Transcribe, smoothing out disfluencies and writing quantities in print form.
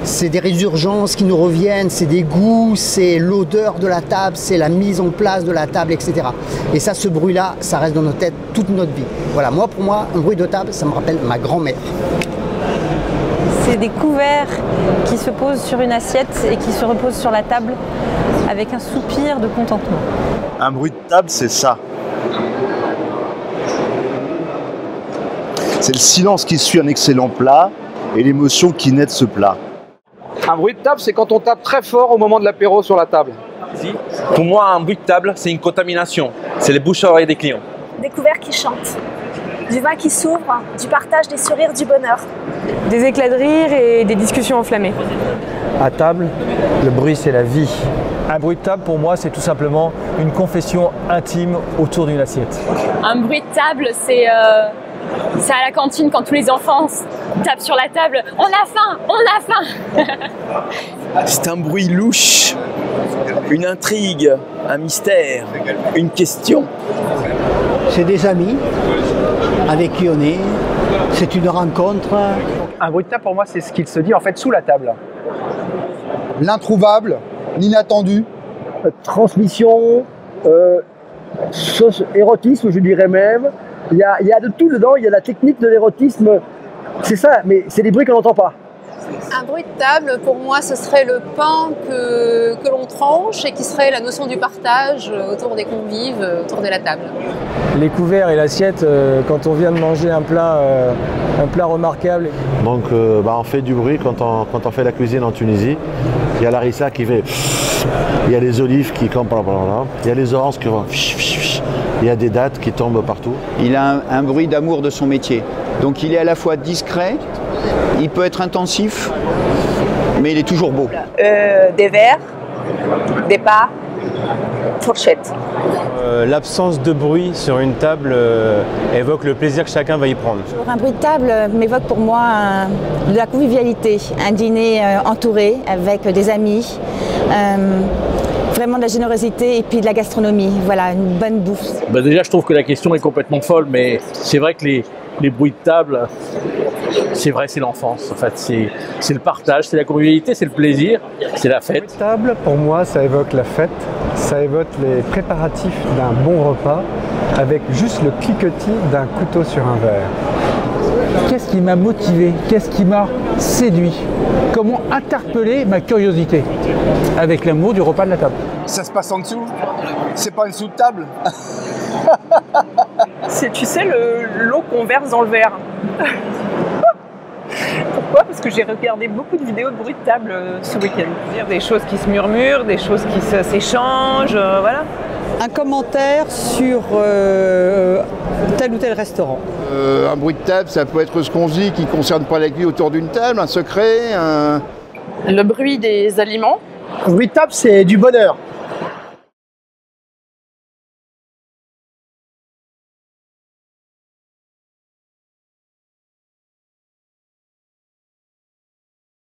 c'est des résurgences qui nous reviennent, c'est des goûts, c'est l'odeur de la table, c'est la mise en place de la table, etc. Et ça, ce bruit-là, ça reste dans nos têtes toute notre vie. Voilà, pour moi, un bruit de table, ça me rappelle ma grand-mère. C'est des couverts qui se posent sur une assiette et qui se reposent sur la table avec un soupir de contentement. Un bruit de table, c'est ça. C'est le silence qui suit un excellent plat et l'émotion qui naît de ce plat. Un bruit de table, c'est quand on tape très fort au moment de l'apéro sur la table. Si. Pour moi, un bruit de table, c'est une contamination. C'est les bouches à oreille des clients. Des couverts qui chantent, du vin qui s'ouvre, du partage, des sourires, du bonheur. Des éclats de rire et des discussions enflammées. À table, le bruit c'est la vie. Un bruit de table pour moi c'est tout simplement une confession intime autour d'une assiette. Un bruit de table c'est à la cantine quand tous les enfants tapent sur la table. On a faim, on a faim. C'est un bruit louche, une intrigue, un mystère, une question. C'est des amis avec qui on est, c'est une rencontre. Un bruit de table, pour moi, c'est ce qu'il se dit en fait sous la table. L'introuvable, l'inattendu. Transmission, érotisme, je dirais même. Il y a de tout dedans, il y a la technique de l'érotisme. C'est ça, mais c'est des bruits qu'on n'entend pas. Un bruit de table, pour moi, ce serait le pain que l'on tranche et qui serait la notion du partage autour des convives, autour de la table. Les couverts et l'assiette, quand on vient de manger un plat remarquable. Donc on fait du bruit quand on fait la cuisine en Tunisie. Il y a l'harissa qui fait... Il y a les olives qui... Il y a les oranges qui vont... Il y a des dattes qui tombent partout. Il a un bruit d'amour de son métier. Donc il est à la fois discret, il peut être intensif, mais il est toujours beau. Des verres, des pas, fourchette. L'absence de bruit sur une table évoque le plaisir que chacun va y prendre. Un bruit de table m'évoque pour moi de la convivialité, un dîner entouré avec des amis, vraiment de la générosité et puis de la gastronomie, voilà, une bonne bouffe. Déjà, je trouve que la question est complètement folle, mais c'est vrai que les bruits de table, c'est vrai, c'est l'enfance. En fait, c'est le partage, c'est la convivialité, c'est le plaisir, c'est la fête. Le bruit de table, pour moi, ça évoque la fête, ça évoque les préparatifs d'un bon repas avec juste le cliquetis d'un couteau sur un verre. Qu'est-ce qui m'a motivé? Qu'est-ce qui m'a séduit? Comment interpeller ma curiosité avec l'amour du repas de la table? Ça se passe en dessous. C'est pas en dessous de table. C'est, tu sais, l'eau qu'on verse dans le verre. Pourquoi? Parce que j'ai regardé beaucoup de vidéos de bruit de table ce week-end. Des choses qui se murmurent, des choses qui s'échangent, voilà. Un commentaire sur tel ou tel restaurant. Un bruit de table, ça peut être ce qu'on se dit qui ne concerne pas la vie autour d'une table, un secret, Le bruit des aliments. Un bruit de table, c'est du bonheur.